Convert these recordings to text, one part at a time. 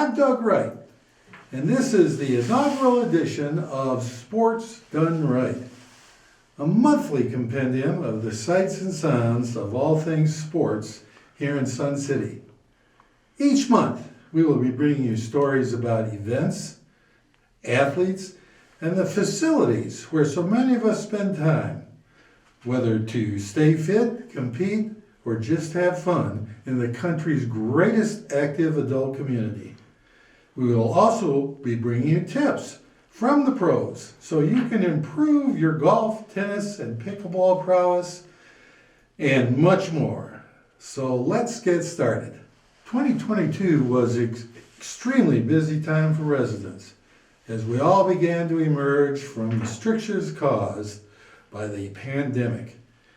I'm Doug Wright, and this is the inaugural edition of Sports Done Right, a monthly compendium of the sights and sounds of all things sports here in Sun City. Each month, we will be bringing you stories about events, athletes, and the facilities where so many of us spend time, whether to stay fit, compete, or just have fun in the country's greatest active adult community. We will also be bringing you tips from the pros so you can improve your golf, tennis, and pickleball prowess, and much more. So let's get started. 2022 was an extremely busy time for residents as we all began to emerge from the strictures caused by the pandemic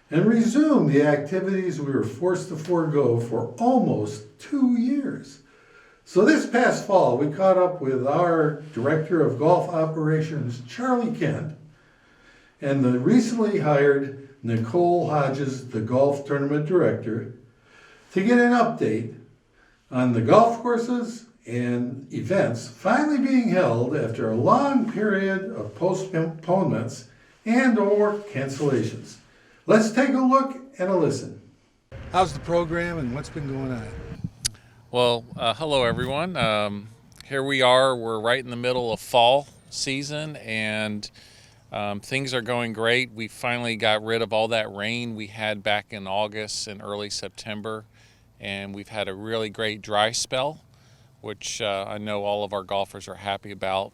and resume the activities we were forced to forego for almost 2 years. So this past fall, we caught up with our Director of Golf Operations, Charlie Kent, and the recently hired Nicole Hodges, the Golf Tournament Director, to get an update on the golf courses and events finally being held after a long period of postponements and or cancellations. Let's take a look and a listen. How's the program and what's been going on? Well, hello everyone. Here we are. We're right in the middle of fall season, and things are going great. We finally got rid of all that rain we had back in August and early September, and we've had a really great dry spell, which I know all of our golfers are happy about.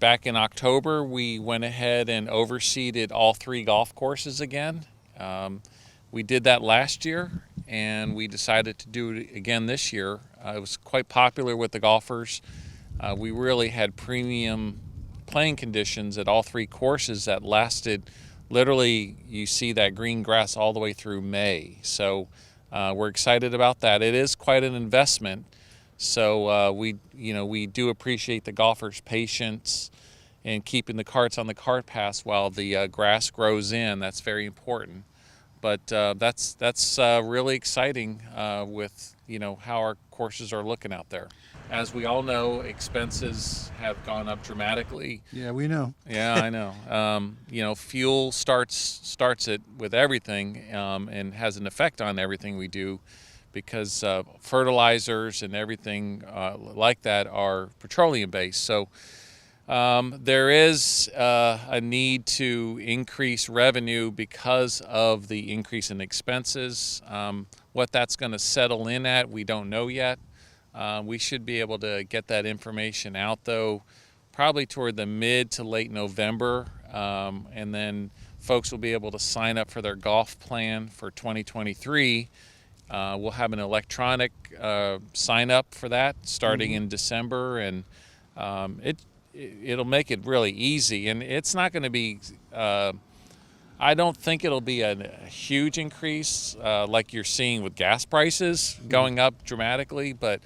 Back in October, we went ahead and overseeded all 3 golf courses again. We did that last year, and we decided to do it again this year. It was quite popular with the golfers. We really had premium playing conditions at all 3 courses that lasted, literally, you see that green grass all the way through May. So we're excited about that. It is quite an investment. So we do appreciate the golfers' patience and keeping the carts on the cart path while the grass grows in. That's very important. But that's really exciting with how our courses are looking out there. As we all know, expenses have gone up dramatically. Yeah, we know. Yeah, I know. Fuel starts it with everything and has an effect on everything we do, because fertilizers and everything like that are petroleum based. So there is a need to increase revenue because of the increase in expenses. What that's going to settle in at, we don't know yet. We should be able to get that information out, though, probably toward the mid to late November, and then folks will be able to sign up for their golf plan for 2023. We'll have an electronic sign up for that starting in December, and it'll make it really easy. And it's not going to be, I don't think it'll be a huge increase like you're seeing with gas prices going up dramatically, but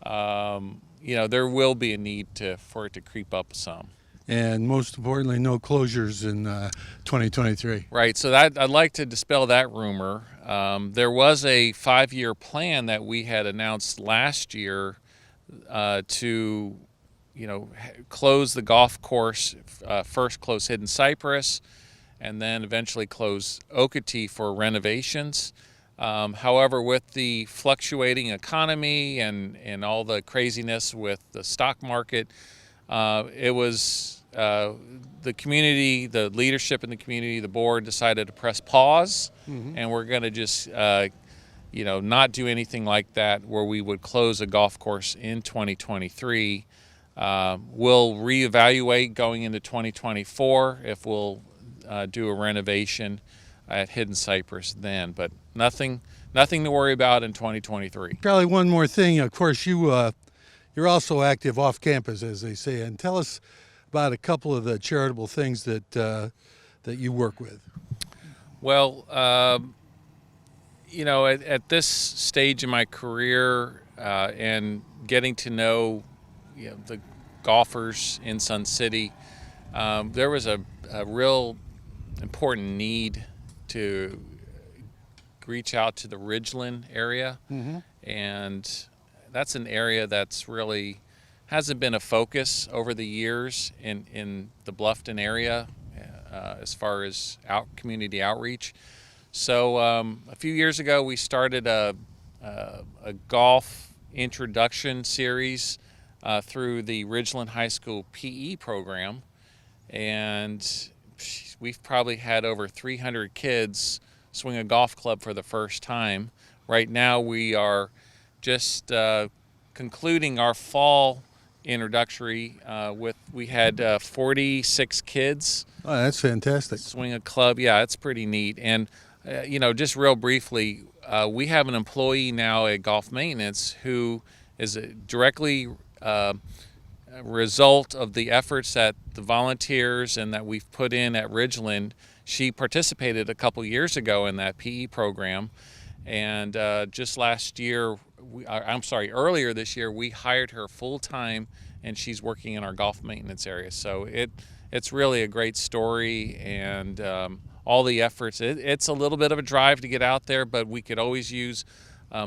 there will be a need for it to creep up some. And most importantly, no closures in 2023. Right, so I'd like to dispel that rumor. There was a 5-year plan that we had announced last year to close the golf course, first close Hidden Cypress, and then eventually close Okatee for renovations. However, with the fluctuating economy and all the craziness with the stock market, it was the community, the leadership in the community, the board decided to press pause, and we're going to just not do anything like that where we would close a golf course in 2023. We'll reevaluate going into 2024 if we'll do a renovation at Hidden Cypress then, but nothing to worry about in 2023. Charlie, one more thing. Of course, you're also active off campus, as they say, and tell us about a couple of the charitable things that you work with. Well, at this stage in my career and getting to know the golfers in Sun City, there was a real important need to reach out to the Ridgeland area, and that's an area that's really hasn't been a focus over the years in the Bluffton area as far as community outreach. So a few years ago, we started a golf introduction series through the Ridgeland High School PE program, and we've probably had over 300 kids swing a golf club for the first time. Right now, we are just concluding our fall introductory we had 46 kids. Oh, that's fantastic. Swing a club. Yeah, it's pretty neat. And just real briefly, we have an employee now at Golf Maintenance who is directly a result of the efforts that the volunteers and that we've put in at Ridgeland. She participated a couple years ago in that PE program, and just earlier this year, we hired her full time, and she's working in our golf maintenance area. So it's really a great story, and all the efforts. It's a little bit of a drive to get out there, but we could always use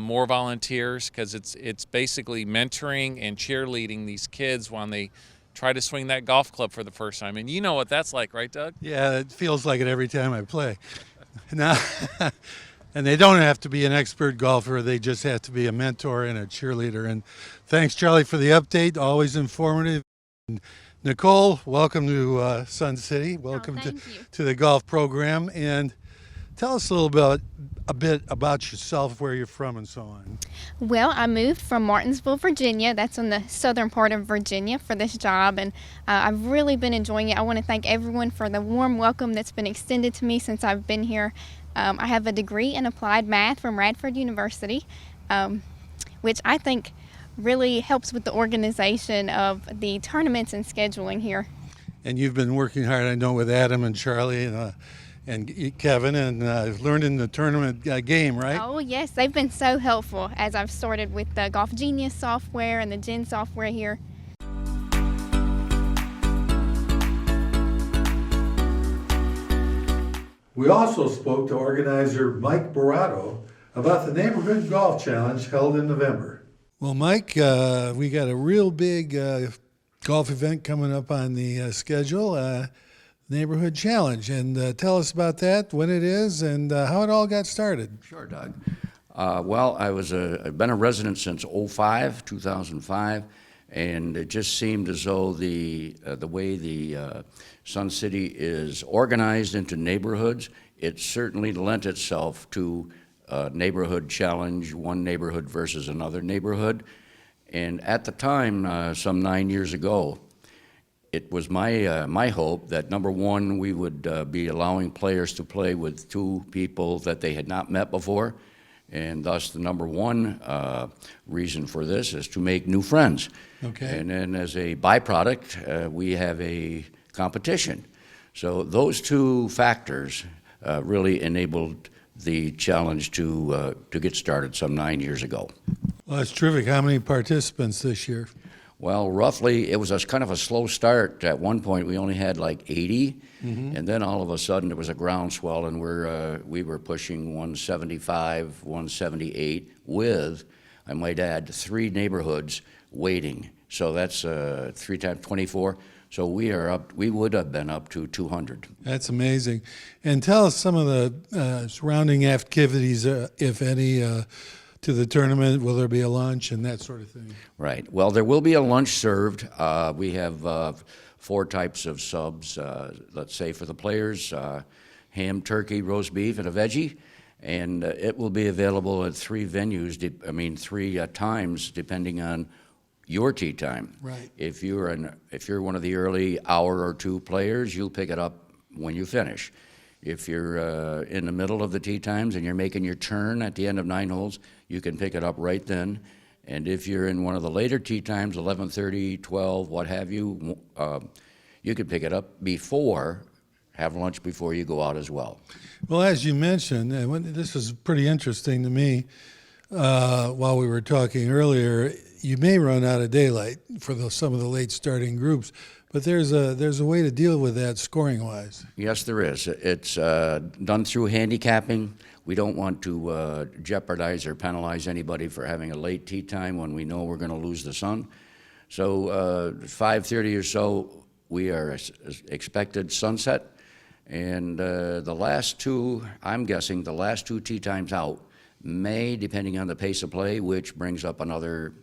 more volunteers, because it's basically mentoring and cheerleading these kids when they try to swing that golf club for the first time. And you know what that's like, right, Doug? Yeah, it feels like it every time I play. Now, and they don't have to be an expert golfer. They just have to be a mentor and a cheerleader. And thanks, Charlie, for the update. Always informative. And Nicole, welcome to Sun City. Welcome to the golf program. And tell us a bit about yourself, where you're from, and so on. Well, I moved from Martinsville, Virginia. That's in the southern part of Virginia for this job, and I've really been enjoying it. I want to thank everyone for the warm welcome that's been extended to me since I've been here. I have a degree in applied math from Radford University, which I think really helps with the organization of the tournaments and scheduling here. And you've been working hard, I know, with Adam and Charlie and Kevin, and learning the tournament game, right? Oh, yes. They've been so helpful as I've started with the Golf Genius software and the Gen software here. We also spoke to organizer Mike Barato about the Neighborhood Golf Challenge held in November. Well, Mike, we got a real big golf event coming up on the schedule, Neighborhood Challenge. And tell us about that, when it is, and how it all got started. Sure, Doug. Well, I've been a resident since 2005, and it just seemed as though the way the Sun City is organized into neighborhoods, it certainly lent itself to neighborhood challenge, one neighborhood versus another neighborhood. And at the time, some 9 years ago, it was my hope that, number one, we would be allowing players to play with two people that they had not met before, and thus the number one reason for this is to make new friends. Okay. And then as a byproduct, we have a competition. So those two factors really enabled the challenge to get started some 9 years ago. Well, that's terrific. How many participants this year? Well, roughly, it was kind of a slow start. At one point, we only had like 80, and then all of a sudden, there was a groundswell, and we were pushing 175, 178 with, I might add, 3 neighborhoods waiting. So that's 3 times 24. So we would have been up to 200. That's amazing. And tell us some of the surrounding activities, if any, to the tournament. Will there be a lunch and that sort of thing? Right. Well, there will be a lunch served. We have 4 types of subs, let's say for the players, ham, turkey, roast beef, and a veggie. And it will be available at 3 venues, 3 times, depending on your tee time. Right. If you're one of the early hour or 2 players, you'll pick it up when you finish. If you're in the middle of the tee times and you're making your turn at the end of 9 holes, you can pick it up right then. And if you're in one of the later tee times, 11:30, 12, what have you, you can pick it up have lunch before you go out as well. Well, as you mentioned, and this is pretty interesting to me, while we were talking earlier, you may run out of daylight for some of the late starting groups, but there's a way to deal with that scoring wise. Yes, there is. It's done through handicapping. We don't want to jeopardize or penalize anybody for having a late tee time when we know we're going to lose the sun. So 5:30 or so, we are expected sunset. And the last two, I'm guessing, the last two tee times out may, depending on the pace of play, which brings up another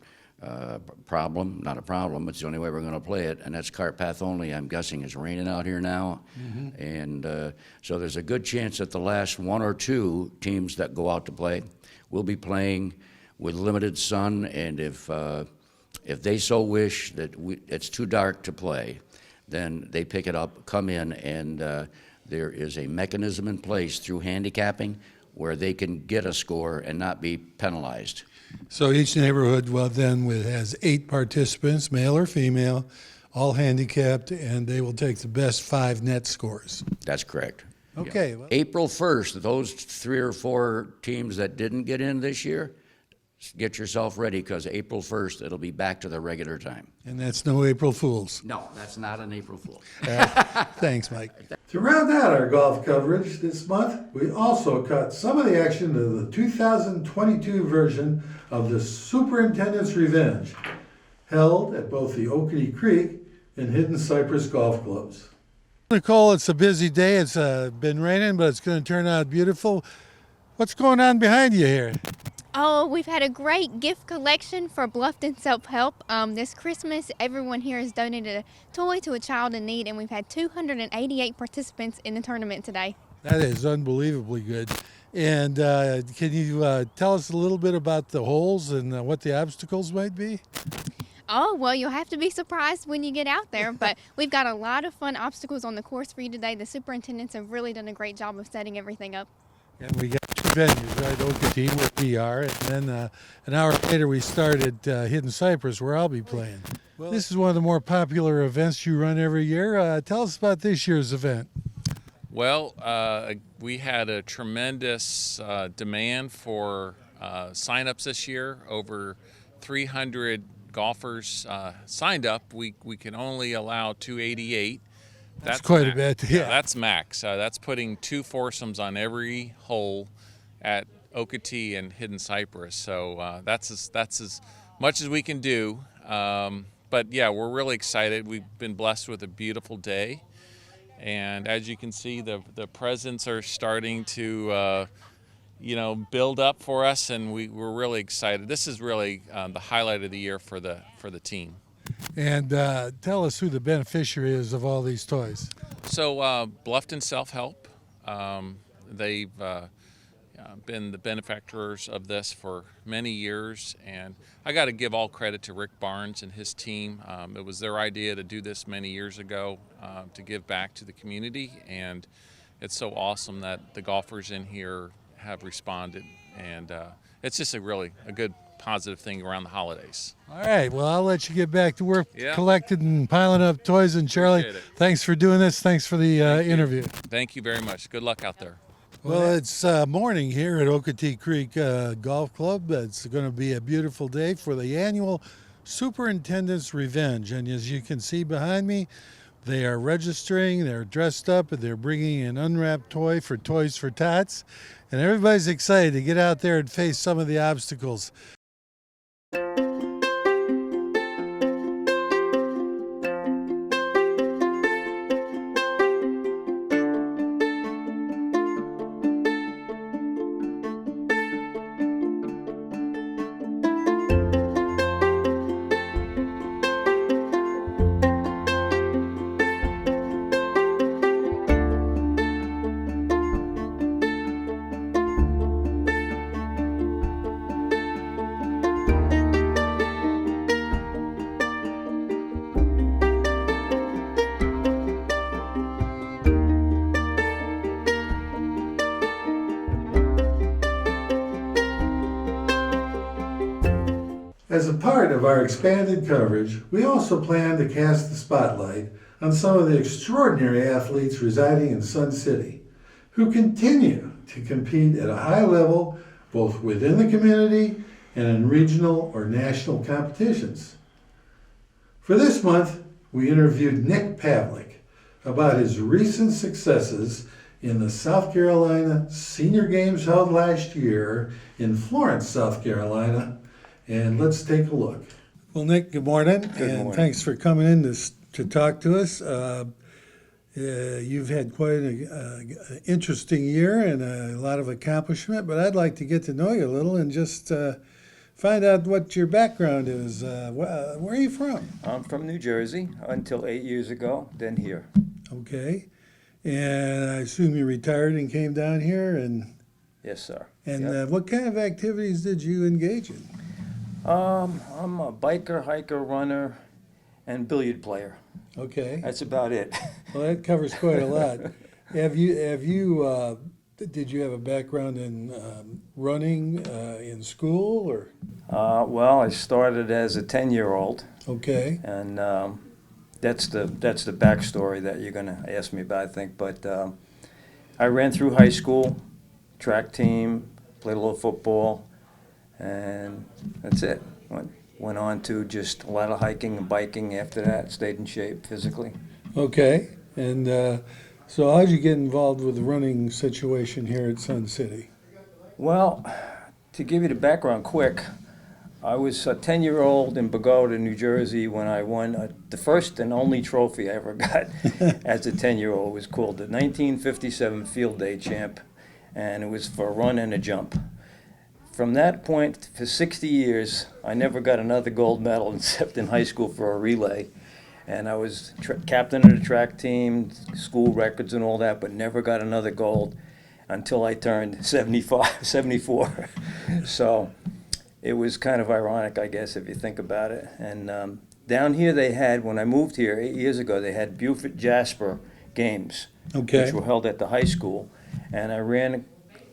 problem, not a problem, it's the only way we're going to play it, and that's cart path only. I'm guessing it's raining out here now. And so there's a good chance that the last one or two teams that go out to play will be playing with limited sun, and if they so wish that it's too dark to play, then they pick it up, come in, and there is a mechanism in place through handicapping where they can get a score and not be penalized. So each neighborhood, has 8 participants, male or female, all handicapped, and they will take the best 5 net scores. That's correct. Okay. Well, April 1st, those 3 or 4 teams that didn't get in this year, get yourself ready, because April 1st, it'll be back to the regular time. and that's no April Fools. No, that's not an April Fool. Thanks, Mike. To round out our golf coverage this month, we also cut some of the action to the 2022 version of the Superintendent's Revenge, held at both the Oakety Creek and Hidden Cypress golf clubs. Nicole, it's a busy day. It's been raining, but it's going to turn out beautiful. What's going on behind you here? Oh, we've had a great gift collection for Bluffton Self-Help. This Christmas, everyone here has donated a toy to a child in need, and we've had 288 participants in the tournament today. That is unbelievably good. And can you tell us a little bit about the holes and what the obstacles might be? Oh, well, you'll have to be surprised when you get out there, but we've got a lot of fun obstacles on the course for you today. The superintendents have really done a great job of setting everything up. And we got 2 venues, right? Oakety, where we are, and then an hour later we started Hidden Cypress, where I'll be playing. Well, this is one of the more popular events you run every year. Tell us about this year's event. Well, we had a tremendous demand for signups this year. Over 300 golfers signed up. We can only allow 288. That's quite a bit. Yeah, that's max. That's putting 2 foursomes on every hole at Oakety and Hidden Cypress. So that's as much as we can do. But yeah, we're really excited. We've been blessed with a beautiful day, and as you can see, the presents are starting to build up for us, and we're really excited. This is really the highlight of the year for the team. And tell us who the beneficiary is of all these toys. So Bluffton Self-Help, they've been the benefactors of this for many years, and I got to give all credit to Rick Barnes and his team. It was their idea to do this many years ago to give back to the community, and it's so awesome that the golfers in here have responded, and it's just a good positive thing around the holidays. All right, well, I'll let you get back to work Yeah. collecting and piling up toys. And Charlie, Appreciate it. thanks for doing this. Thanks for the interview. Thank you very much. Good luck out there. Well, it's morning here at Oakety Creek Golf Club. It's going to be a beautiful day for the annual Superintendent's Revenge. And as you can see behind me, they are registering, they're dressed up, and they're bringing an unwrapped toy for Toys for Tots. And everybody's excited to get out there and face some of the obstacles. As a part of our expanded coverage, we also plan to cast the spotlight on some of the extraordinary athletes residing in Sun City, who continue to compete at a high level both within the community and in regional or national competitions. For this month, we interviewed Nick Pavlik about his recent successes in the South Carolina Senior Games held last year in Florence, South Carolina. And let's take a look. Well, Nick, good morning. Good morning. Thanks for coming in to talk to us. You've had quite an interesting year and a lot of accomplishment, but I'd like to get to know you a little and just find out what your background is. Where are you from? I'm from New Jersey until 8 years ago, then here. Okay. And I assume you retired and came down here. Yes, sir. And what kind of activities did you engage in? I'm a biker, hiker, runner, and billiard player. Okay. That's about it. Well, that covers quite a lot. Did you have a background in running in school or? Well, I started as a 10-year-old, Okay. and that's the backstory that you're going to ask me about, I think. But I ran through high school, track team, played a little football, and that's it. Went on to just a lot of hiking and biking after that, stayed in shape physically. Okay. And so how'd you get involved with the running situation here at Sun City? Well, to give you the background quick, I was a 10-year-old in Bogota, New Jersey, when I won the first and only trophy I ever got as a 10-year-old. It was called the 1957 Field Day Champ, and it was for a run and a jump. From that point, for 60 years, I never got another gold medal except in high school for a relay. And I was captain of the track team, school records and all that, but never got another gold until I turned 74. So it was kind of ironic, I guess, if you think about it. And down here they had, when I moved here 8 years ago, they had Beaufort Jasper games, Okay. which were held at the high school. And I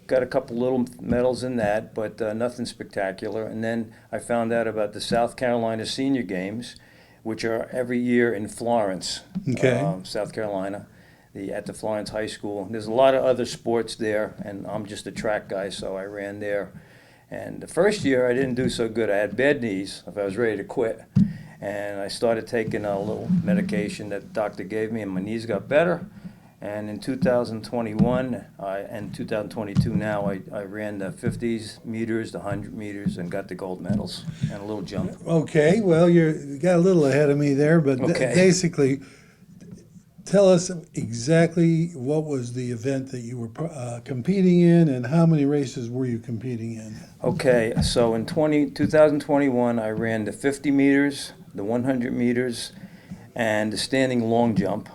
got a couple little medals in that, but nothing spectacular. And then I found out about the South Carolina Senior Games, which are every year in Florence, Okay. South Carolina, at the Florence High School. There's a lot of other sports there, and I'm just a track guy, so I ran there. And the first year I didn't do so good. I had bad knees. If I was ready to quit, and I started taking a little medication that the doctor gave me, and my knees got better. And in 2021 and 2022 now, I ran the 50s meters, the 100 meters, and got the gold medals and a little jump. Okay. Well, you got a little ahead of me there, but Okay. basically, tell us exactly what was the event that you were competing in and how many races were you competing in? Okay, so in 2021, I ran the 50 meters, the 100 meters, and the standing long jump.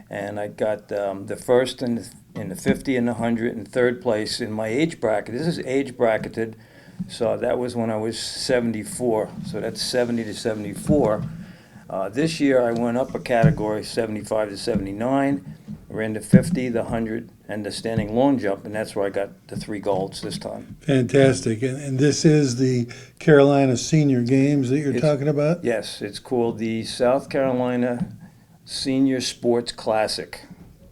And I got the first in the 50 and the 100 and third place in my age bracket. This is age bracketed, so that was when I was 74. So that's 70 to 74. This year I went up a category, 75 to 79. I ran the 50, the 100, and the standing long jump, and that's where I got the 3 golds this time. Fantastic. And this is the Carolina Senior Games that you're talking about? Yes, it's called the South Carolina Senior Sports Classic.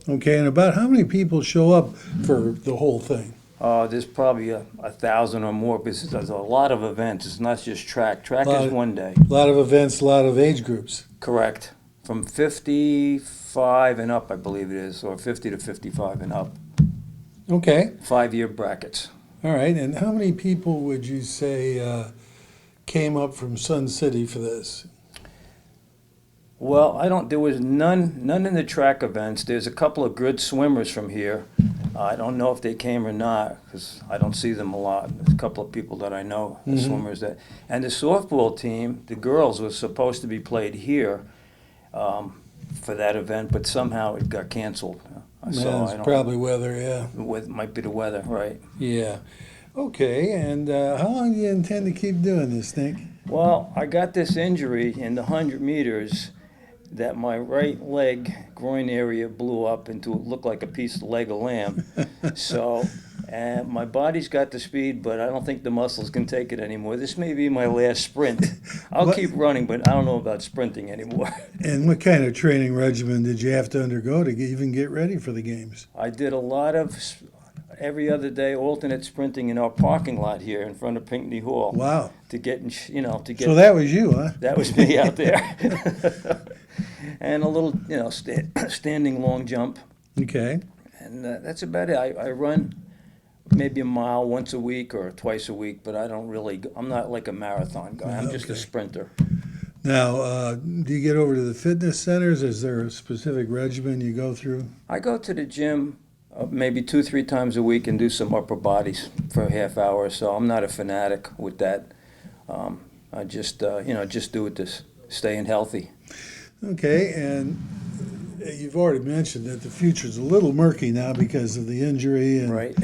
Okay, and about how many people show up for the whole thing? There's probably 1,000 or more because there's a lot of events. It's not just track. Track is one day. A lot of events, a lot of age groups. Correct. From 55 and up, I believe it is, or 50 to 55 and up. Okay, 5-year brackets. all right. And how many people would you say came up from Sun City for this? Well, there was none in the track events. There's a couple of good swimmers from here. I don't know if they came or not because I don't see them a lot. There's a couple of people that I know, swimmers and the softball team, the girls, was supposed to be played here for that event, but somehow it got canceled. It's probably weather, yeah. Might be the weather, right? Yeah. Okay, and how long do you intend to keep doing this, Nick? Well, I got this injury in the 100 meters that my right leg groin area blew up into it looked like a piece of leg of lamb. So, and my body's got the speed, but I don't think the muscles can take it anymore. This may be my last sprint. I'll keep running, but I don't know about sprinting anymore. And what kind of training regimen did you have to undergo to even get ready for the games? I did every other day alternate sprinting in our parking lot here in front of Pinckney Hall. Wow. To get, to get. So that was you, huh? That was me out there. And a little, standing long jump. Okay. And that's about it. I run maybe a mile once a week or twice a week, but I'm not like a marathon guy. I'm just a Okay. sprinter. Now, do you get over to the fitness centers? Is there a specific regimen you go through? I go to the gym maybe 2-3 times a week and do some upper bodies for a half hour or so. I'm not a fanatic with that. I just do it to staying healthy. Okay, and you've already mentioned that the future's a little murky now because of the injury and, Right.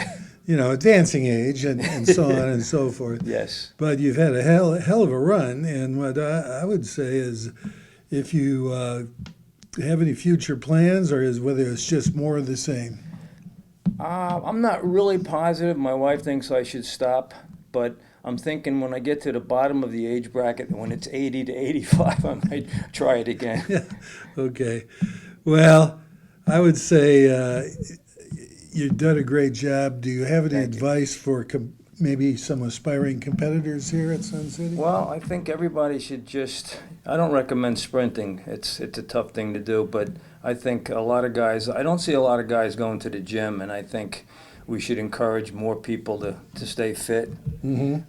Advancing age and so on and so forth. Yes. But you've had a hell of a run, and what I would say is if you have any future plans or whether it's just more of the same. I'm not really positive. My wife thinks I should stop, but I'm thinking when I get to the bottom of the age bracket, when it's 80 to 85, I might try it again. Okay. Well, I would say you've done a great job. Do you have any Thank you. advice for maybe some aspiring competitors here at Sun City? Well, I think everybody should I don't recommend sprinting. It's a tough thing to do, but I think I don't see a lot of guys going to the gym, and I think we should encourage more people to stay fit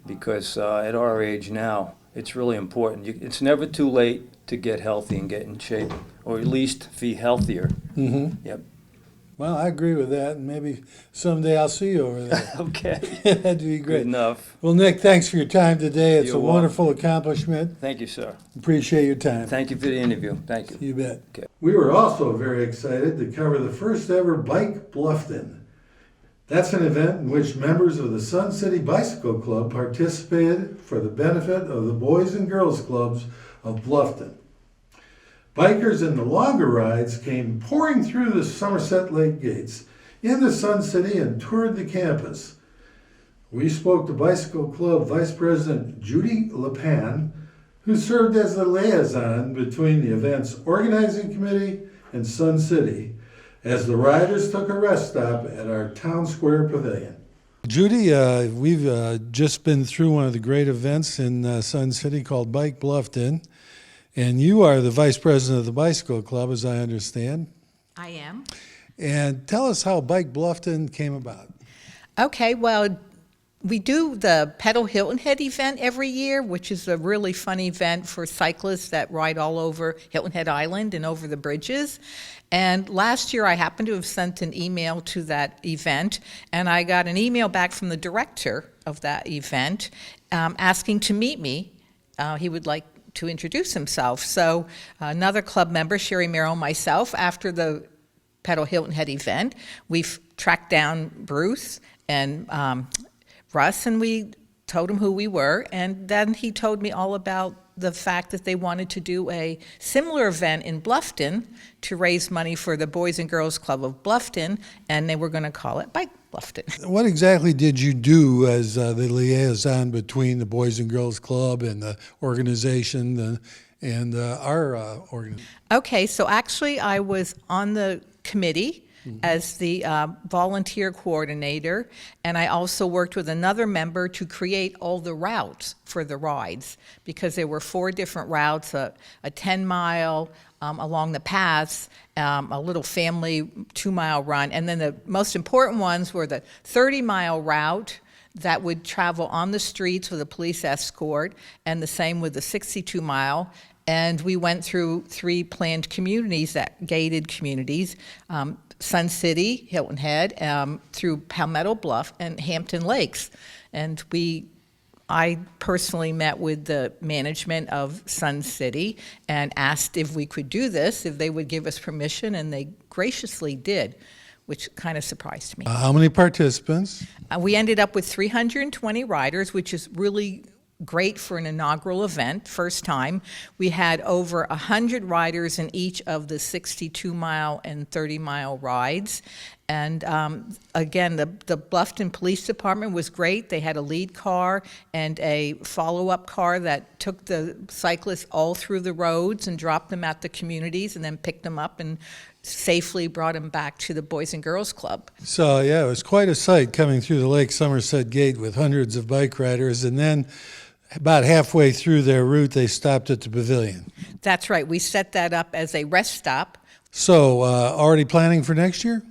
because at our age now, it's really important. It's never too late to get healthy and get in shape, or at least be healthier. Mm-hmm. Yep. Well, I agree with that, and maybe someday I'll see you over there. Okay. That'd be Good great. enough. Well, Nick, thanks for your time today. It's You're a welcome. wonderful accomplishment. Thank you, sir. Appreciate your time. Thank you for the interview. Thank you. You bet. We were also very excited to cover the first ever Bike Bluffton. That's an event in which members of the Sun City Bicycle Club participated for the benefit of the Boys and Girls Clubs of Bluffton. Bikers in the longer rides came pouring through the Somerset Lake gates into Sun City and toured the campus. We spoke to Bicycle Club Vice President Judy LePan, who served as the liaison between the event's organizing committee and Sun City, as the riders took a rest stop at our Town Square Pavilion. Judy, we've just been through one of the great events in Sun City called Bike Bluffton, and you are the vice president of the Bicycle Club, as I understand. I am. And tell us how Bike Bluffton came about. Okay, well, we do the Pedal Hilton Head event every year, which is a really fun event for cyclists that ride all over Hilton Head Island and over the bridges. And last year, I happened to have sent an email to that event, and I got an email back from the director of that event asking to meet me. He would like to introduce himself. So another club member, Sherry Merrill, and myself, after the Pedal Hilton Head event, we've tracked down Bruce and Russ, and we told him who we were, and then he told me all about the fact that they wanted to do a similar event in Bluffton to raise money for the Boys and Girls Club of Bluffton, and they were going to call it Bike Bluffton. What exactly did you do as the liaison between the Boys and Girls Club and the organization and our organization? Okay, so actually I was on the committee as the volunteer coordinator, and I also worked with another member to create all the routes for the rides, because there were 4 different routes, a 10-mile along the paths, a little family 2-mile run, and then the most important ones were the 30-mile route that would travel on the streets with a police escort, and the same with the 62-mile. And we went through 3 planned communities, that gated communities, Sun City, Hilton Head, through Palmetto Bluff and Hampton Lakes. And I personally met with the management of Sun City and asked if we could do this, if they would give us permission, and they graciously did, which kind of surprised me. How many participants? We ended up with 320 riders, which is really great for an inaugural event, first time. We had over 100 riders in each of the 62-mile and 30-mile rides, And again, the Bluffton Police Department was great. They had a lead car and a follow-up car that took the cyclists all through the roads and dropped them at the communities and then picked them up and safely brought them back to the Boys and Girls Club. So, yeah, it was quite a sight coming through the Lake Somerset Gate with hundreds of bike riders. And then about halfway through their route, they stopped at the pavilion. That's right. We set that up as a rest stop. So, already planning for next year?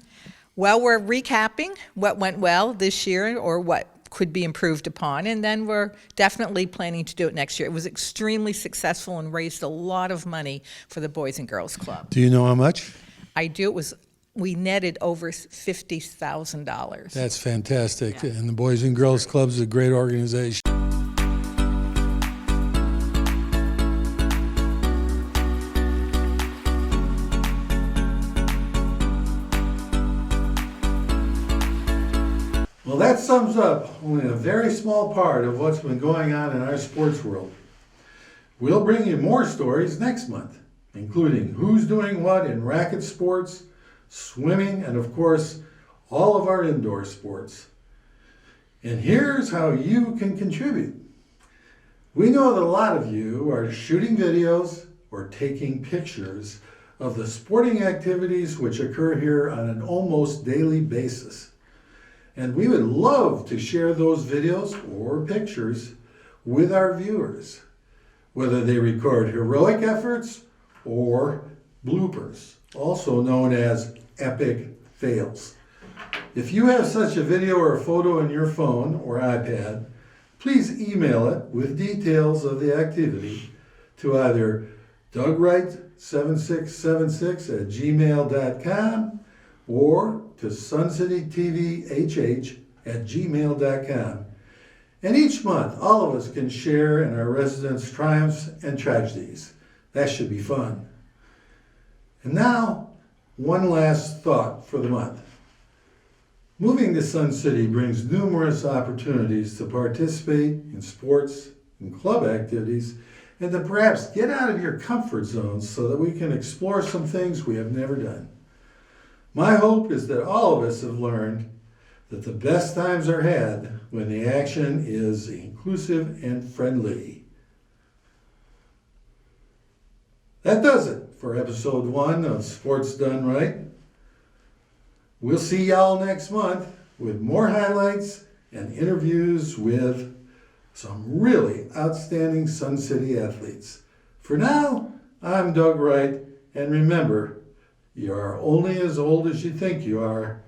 Well, we're recapping what went well this year or what could be improved upon, and then we're definitely planning to do it next year. It was extremely successful and raised a lot of money for the Boys and Girls Club. Do you know how much? I do. We netted over $50,000. That's fantastic. Yeah. And the Boys and Girls Club is a great organization. Well, that sums up only a very small part of what's been going on in our sports world. We'll bring you more stories next month, including who's doing what in racket sports, swimming, and of course, all of our indoor sports. And here's how you can contribute. We know that a lot of you are shooting videos or taking pictures of the sporting activities which occur here on an almost daily basis. And we would love to share those videos or pictures with our viewers, whether they record heroic efforts or bloopers, also known as epic fails. If you have such a video or a photo in your phone or iPad, please email it with details of the activity to either dougwright7676@gmail.com or to suncitytvhh@gmail.com. And each month, all of us can share in our residents' triumphs and tragedies. That should be fun. And now, one last thought for the month. Moving to Sun City brings numerous opportunities to participate in sports and club activities and to perhaps get out of your comfort zones so that we can explore some things we have never done. My hope is that all of us have learned that the best times are had when the action is inclusive and friendly. That does it for episode 1 of Sports Done Right. We'll see y'all next month with more highlights and interviews with some really outstanding Sun City athletes. For now, I'm Doug Wright, and remember, you are only as old as you think you are.